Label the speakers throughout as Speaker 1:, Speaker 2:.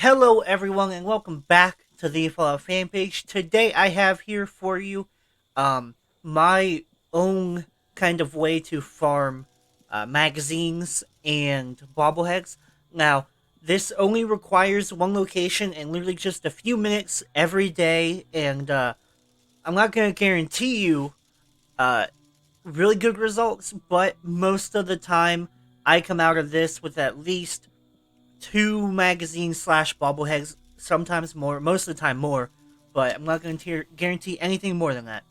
Speaker 1: Hello everyone and welcome back to the Fallout fan page. Today I have here for you my own kind of way to farm magazines and bobbleheads. Now, this only requires one location and literally just a few minutes every day, and I'm not going to guarantee you uh, really good results, but most of the time I come out of this with at least two magazines slash bobbleheads, sometimes more, most of the time more, but I'm not going to guarantee anything more than that.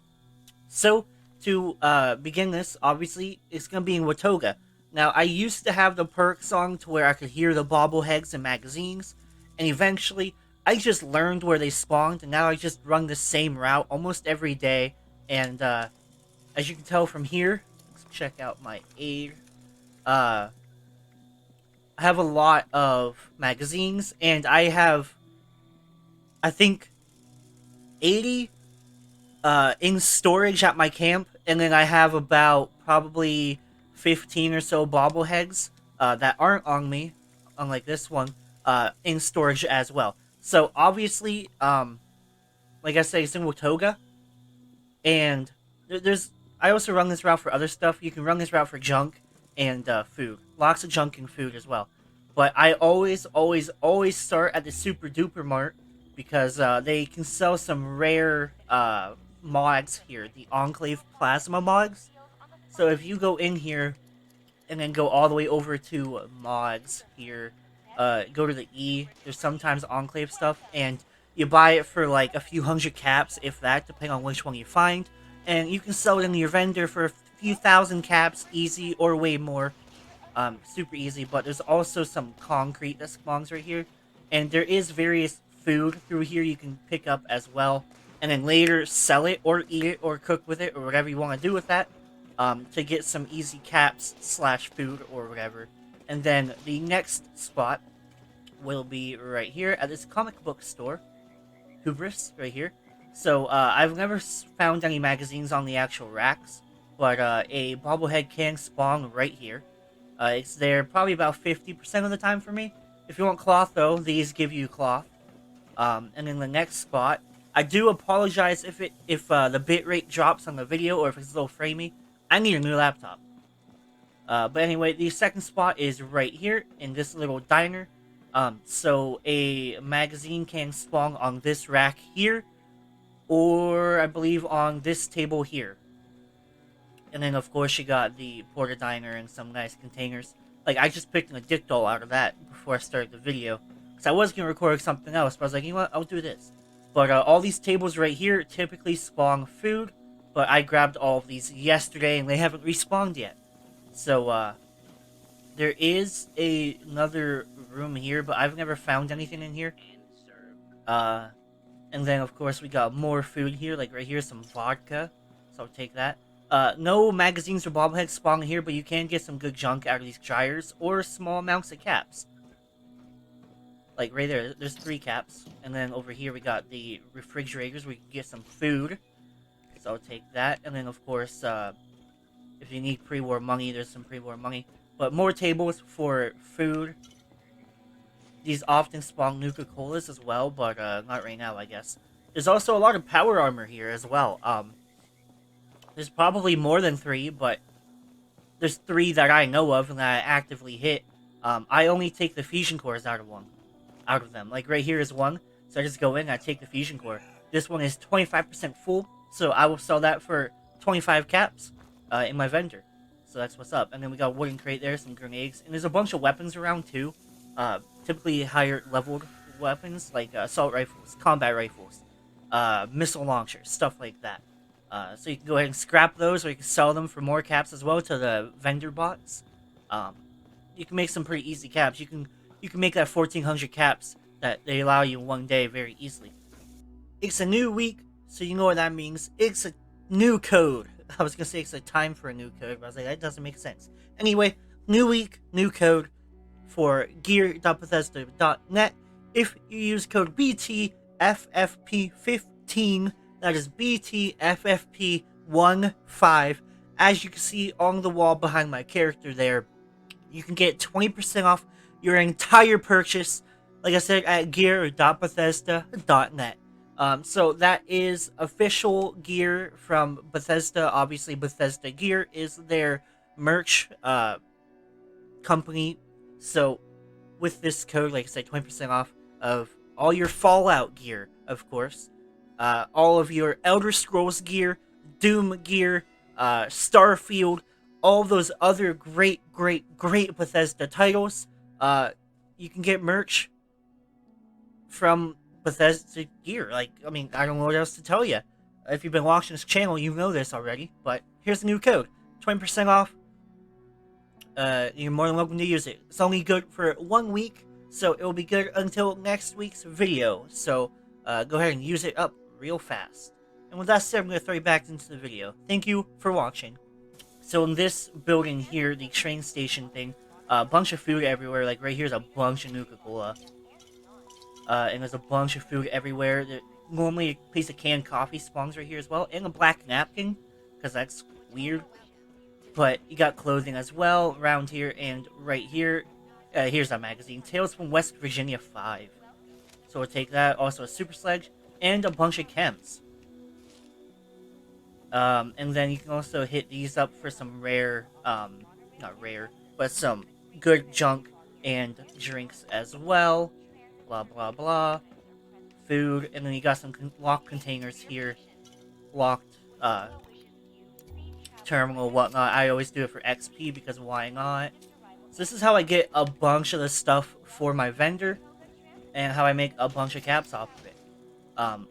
Speaker 1: So, to begin this, obviously, it's going to be in Watoga. Now, I used to have the perks on to where I could hear the bobbleheads and magazines, and eventually, I just learned where they spawned, and now I just run the same route almost every day, and as you can tell from here, let's check out my aid. Uh, I have a lot of magazines, and I have, I think, 80 in storage at my camp, and then I have about probably 15 or so bobbleheads that aren't on me, unlike this one, in storage as well. So obviously, like I say, it's in Watoga, and there's. I also run this route for other stuff. You can run this route for junk and food. Lots of junk and food as well. But I always start at the Super Duper Mart because they can sell some rare mods here, the Enclave Plasma mods. So if you go in here and then go all the way over to mods here, go to the E, there's sometimes Enclave stuff, and you buy it for like a few hundred caps, if that, depending on which one you find. And you can sell it in your vendor for a few thousand caps, easy, or way more. Super easy, but there's also some concrete that spawns right here. And there is various food through here you can pick up as well. And then later sell it, or eat it, or cook with it, or whatever you want to do with that. To get some easy caps slash food or whatever. And then the next spot will be right here at this comic book store. Hubris, right here. So, I've never found any magazines on the actual racks, but a bobblehead can spawn right here. It's there probably about 50% of the time for me. If you want cloth, though, these give you cloth. And in the next spot, I do apologize if the bitrate drops on the video or if it's a little framey. I need a new laptop. But anyway, the second spot is right here in this little diner. So a magazine can spawn on this rack here, or I believe on this table here. And then of course you got the porta diner and some nice containers. Like, I just picked an addict doll out of that before I started the video, because I was going to record something else, but I was like, you know what, I'll do this. But all these tables right here typically spawn food, but I grabbed all of these yesterday and they haven't respawned yet. So there is another room here, but I've never found anything in here. And then, of course, we got more food here. Like, right here, some vodka. So I'll take that. No magazines or bobbleheads spawn here, but you can get some good junk out of these gyres, or small amounts of caps. Like, right there, there's 3 caps. And then over here, we got the refrigerators where you can get some food. So I'll take that. And then, of course, if you need pre-war money, there's some pre-war money. But more tables for food. These often spawn Nuka-Colas as well, but not right now, I guess. There's also a lot of power armor here as well. There's probably more than 3, but there's 3 that I know of and that I actively hit. I only take the fusion cores out of them. Like, right here is one, so I just go in and I take the fusion core. This one is 25% full, so I will sell that for 25 caps in my vendor. So that's what's up. And then we got a wooden crate there, some grenades, and there's a bunch of weapons around too. Typically higher leveled weapons like assault rifles, combat rifles, missile launchers, stuff like that. So you can go ahead and scrap those, or you can sell them for more caps as well to the vendor bots. You can make some pretty easy caps. You can make that 1,400 caps that they allow you in one day very easily. It's a new week, so you know what that means. It's a new code. I was gonna say it's a time for a new code, but I was like, that doesn't make sense. Anyway, new week, new code for gear.bethesda.net. If you use code BTFFP15, that is BTFFP15, as you can see on the wall behind my character there, you can get 20% off your entire purchase. like I said, at gear.bethesda.net. So that is official gear from Bethesda. Obviously, Bethesda Gear is their merch company. So with this code, like I said, 20% off of all your Fallout gear, of course, all of your Elder Scrolls gear, Doom gear, Starfield, all those other great Bethesda titles. You can get merch from Bethesda gear. Like, I mean, I don't know what else to tell you. If you've been watching this channel, you know this already. But here's a new code: 20% off. You're more than welcome to use it. It's only good for 1 week, so it will be good until next week's video. So go ahead and use it up real fast. And with that said, I'm going to throw you back into the video. Thank you for watching. So in this building here, the train station thing, a bunch of food everywhere. Like right here's a bunch of Nuka-Cola. And there's a bunch of food everywhere. Normally a piece of canned coffee spawns right here as well. And a black napkin, because that's weird. But you got clothing as well around here, and right here, here's our magazine, Tales from West Virginia 5. So we'll take that, also a super sledge, and a bunch of chems. And then you can also hit these up for some rare, not rare, but some good junk and drinks as well. Blah, blah, blah. Food, and then you got some locked containers here. Locked, terminal, whatnot. I always do it for XP because why not? So this is how I get a bunch of the stuff for my vendor, and how I make a bunch of caps off of it.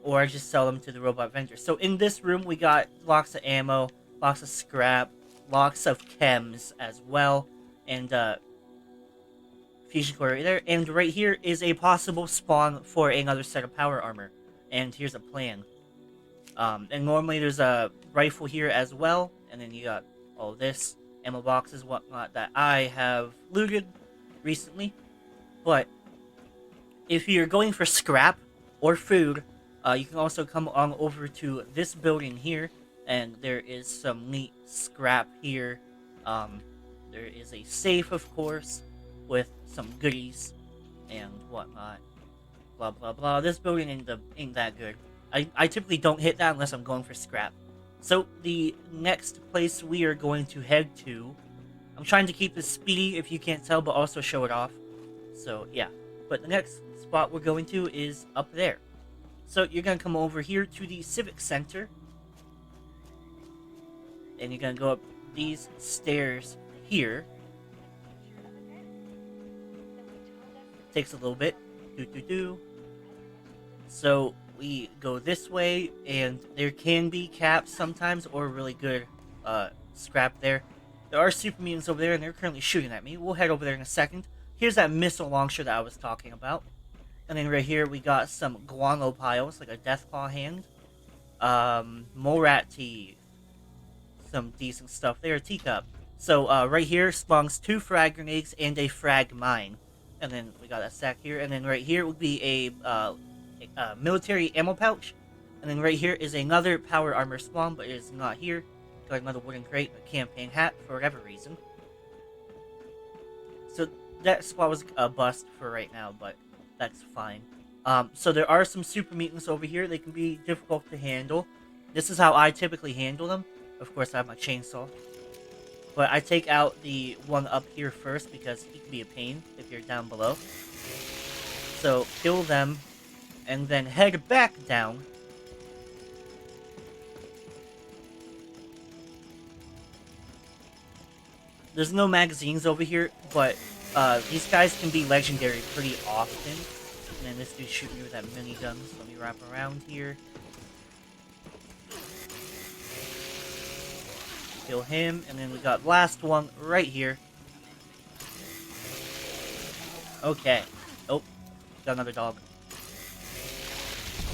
Speaker 1: Or I just sell them to the robot vendor. So in this room we got lots of ammo, lots of scrap, lots of chems as well, and fusion core right there. And right here is a possible spawn for another set of power armor. And here's a plan. And normally there's a rifle here as well. And then you got all this, ammo boxes, whatnot, that I have looted recently. But if you're going for scrap or food, you can also come on over to this building here. And there is some neat scrap here. There is a safe, of course, with some goodies and whatnot. Blah, blah, blah. This building ain't that good. I typically don't hit that unless I'm going for scrap. So, the next place we are going to head to... I'm trying to keep this speedy, if you can't tell, but also show it off. So, yeah. But the next spot we're going to is up there. So, you're going to come over here to the Civic Center. And you're going to go up these stairs here. Takes a little bit. So... we go this way, and there can be caps sometimes, or really good scrap there. There are super mutants over there, and they're currently shooting at me. We'll head over there in a second. Here's that missile launcher that I was talking about. And then right here, we got some guano piles, like a deathclaw hand. Mole rat teeth. Some decent stuff there, teacup. So right here spawns 2 frag grenades and a frag mine. And then we got a sack here, and then right here would be a military ammo pouch, and then right here is another power armor spawn, but it is not here. Got another wooden crate, a campaign hat for whatever reason. So that spot was a bust for right now, but that's fine. So there are some super mutants over here. They can be difficult to handle. This is how I typically handle them. Of course, I have my chainsaw, but I take out the one up here first because he can be a pain if you're down below. So kill them. And then head back down. There's no magazines over here, but these guys can be legendary pretty often. And then this dude's shooting me with that minigun, so let me wrap around here. Kill him, and then we got last one right here. Okay. Oh, got another dog.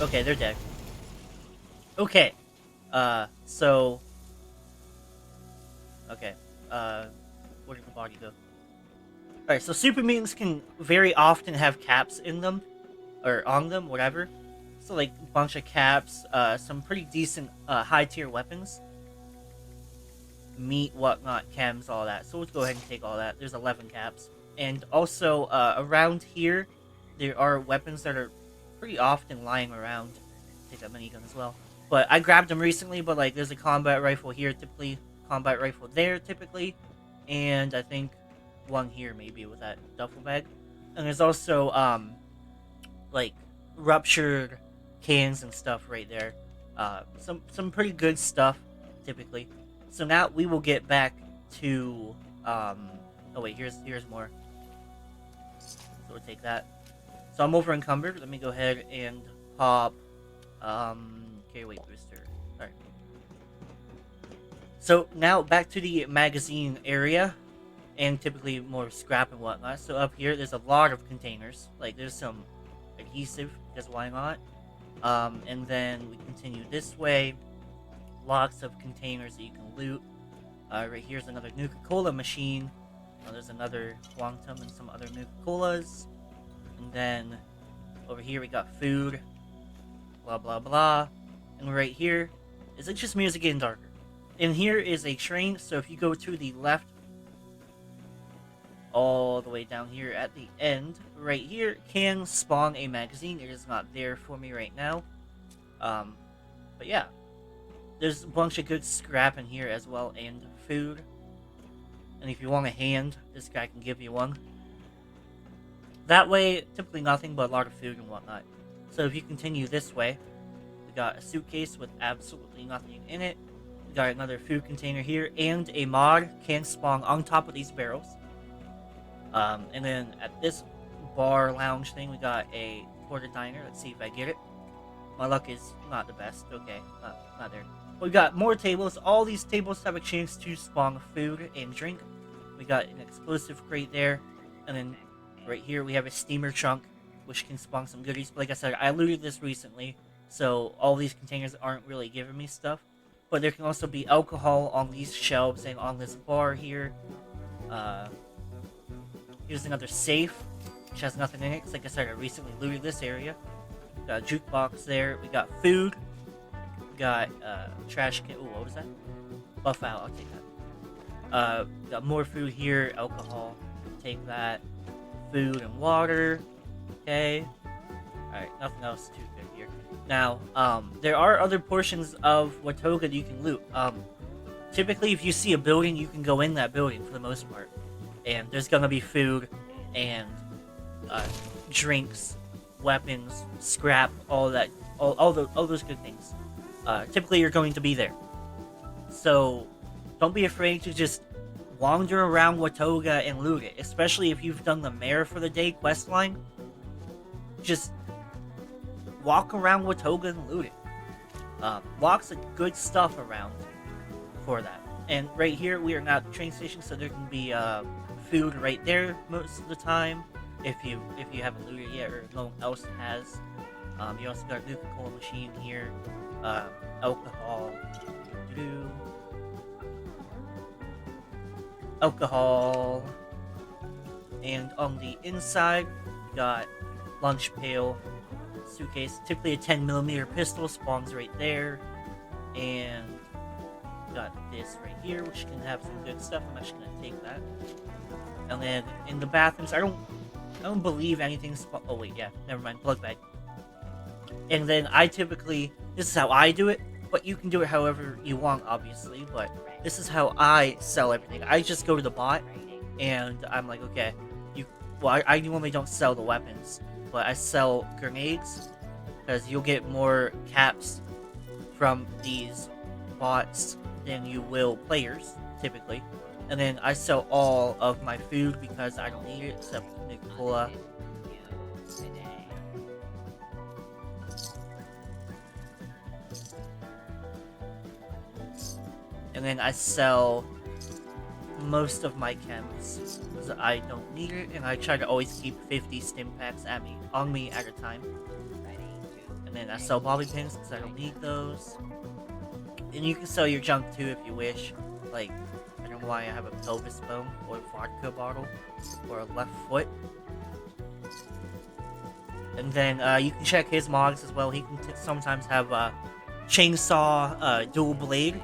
Speaker 1: Okay, they're dead. Okay. So... okay. Where did the body go? Alright, so super mutants can very often have caps in them. Or on them, whatever. So, like, a bunch of caps. Some pretty decent, high-tier weapons. Meat, whatnot, chems, all that. So let's go ahead and take all that. There's 11 caps. And also, around here... there are weapons that are pretty often lying around. Take that minigun as well. But I grabbed them recently, but like there's a combat rifle here typically, combat rifle there typically, and I think one here maybe with that duffel bag. And there's also like ruptured cans and stuff right there. Some pretty good stuff typically. So now we will get back to oh wait, here's more. So we'll take that. So I'm over encumbered. Let me go ahead and pop okay, wait, booster. Alright. So now back to the magazine area, and typically more scrap and whatnot. So up here there's a lot of containers. Like there's some adhesive, because why not? And then we continue this way. Lots of containers that you can loot. Right here's another Nuka-Cola machine. There's another Quantum and some other Nuka-Colas. And then over here we got food. Blah blah blah. And right here, is it just me or is it getting darker? And here is a train, so if you go to the left, all the way down here at the end, right here, can spawn a magazine. It is not there for me right now. But yeah. There's a bunch of good scrap in here as well, and food. And if you want a hand, this guy can give you one. That way, typically nothing but a lot of food and whatnot. So if you continue this way, we got a suitcase with absolutely nothing in it. We got another food container here, and a mod can spawn on top of these barrels. And then at this bar lounge thing, we got a porta diner. Let's see if I get it. My luck is not the best. Okay, not there. We got more tables. All these tables have a chance to spawn food and drink. We got an explosive crate there. And then right here we have a steamer trunk, which can spawn some goodies. But like I said, I looted this recently, so all these containers aren't really giving me stuff. But there can also be alcohol on these shelves and on this bar here. Here's another safe, which has nothing in it. Because like I said, I recently looted this area. We got a jukebox there. We got food. Got trash can. Ooh, what was that? Buff out. I'll take that. Got more food here. Alcohol. Take that. Food and water. Okay. Alright, nothing else too good here. Now, there are other portions of Watoga that you can loot. Typically, if you see a building, you can go in that building for the most part. And there's gonna be food and drinks, weapons, scrap, all that, all those good things. Typically you're going to be there. So don't be afraid to just wander around Watoga and loot it, especially if you've done the Mayor for the Day questline. Just walk around Watoga and loot it. Lots of good stuff around for that. And right here we are now at the train station, so there can be food right there most of the time if you haven't looted yet or no one else has. You also got a Nuka-Cola machine here. Alcohol. Alcohol. And on the inside, we got lunch pail, suitcase. Typically a 10mm pistol spawns right there. And we got this right here, which can have some good stuff. I'm actually gonna take that. And then in the bathrooms, I don't believe anything's. Oh wait, yeah, never mind. Plug bag. And then I typically, this is how I do it, but you can do it however you want, obviously. But this is how I sell everything. I just go to the bot, and I'm like, okay, I normally don't sell the weapons, but I sell grenades because you'll get more caps from these bots than you will players typically. And then I sell all of my food because I don't need it except Nuka-Cola. And then I sell most of my chems because I don't need it, and I try to always keep 50 stim packs on me at a time. And then I sell bobby pins because I don't need those. And you can sell your junk too if you wish. Like, I don't know why I have a pelvis bone or a vodka bottle or a left foot. And then you can check his mods as well. He can sometimes have a chainsaw dual blade.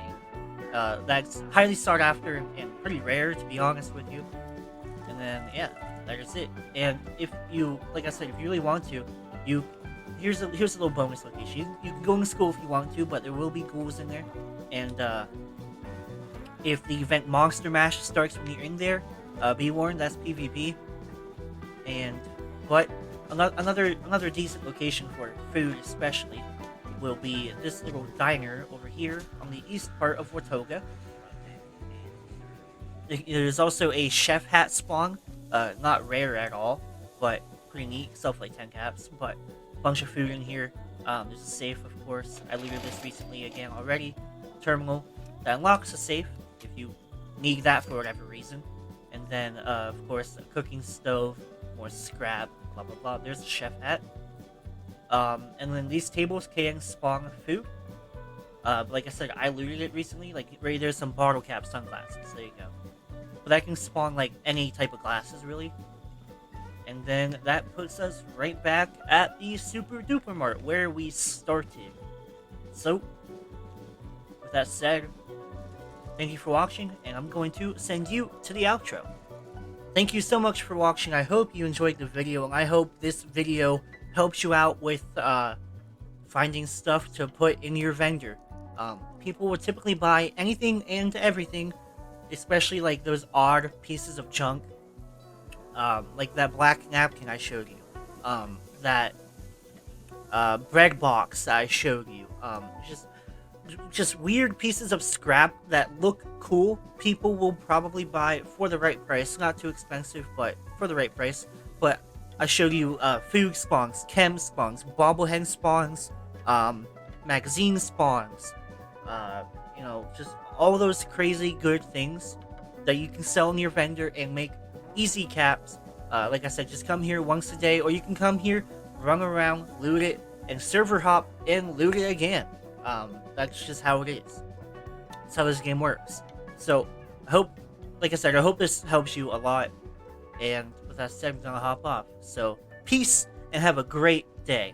Speaker 1: That's highly sought after and pretty rare, to be honest with you. And then, yeah. that is it. And if you, like I said, if you really want to, you here's a little bonus location. You can go to school if you want to, but there will be ghouls in there. And if the event Monster Mash starts when you're in there, be warned, that's PvP. And but another decent location for food, especially, will be this little diner over here on the east part of Watoga. There's also a chef hat spawn, not rare at all, but pretty neat. Self like 10 caps, but a bunch of food in here. There's a safe, of course. I looted this recently again already. Terminal that unlocks a safe if you need that for whatever reason. And then, of course, a cooking stove, more scrap, blah blah blah. There's a chef hat. And then these tables can spawn food. But like I said, I looted it recently. Like, right there's some bottle cap sunglasses. There you go. But that can spawn like any type of glasses, really. And then that puts us right back at the Super Duper Mart where we started. So, with that said, thank you for watching, and I'm going to send you to the outro. Thank you so much for watching. I hope you enjoyed the video, and I hope this video helps you out with finding stuff to put in your vendor. People will typically buy anything and everything, especially like those odd pieces of junk, like that black napkin I showed you, that bread box I showed you, just weird pieces of scrap that look cool. People will probably buy for the right price, not too expensive, but for the right price. But I showed you food spawns, chem spawns, bobblehead spawns, magazine spawns, you know, just all those crazy good things that you can sell in your vendor and make easy caps. Like I said, just come here once a day, or you can come here, run around, loot it, and server hop and loot it again. That's just how it is. That's how this game works. So, I hope, like I said, I hope this helps you a lot. And with that said, I'm gonna hop off. So, peace, and have a great day.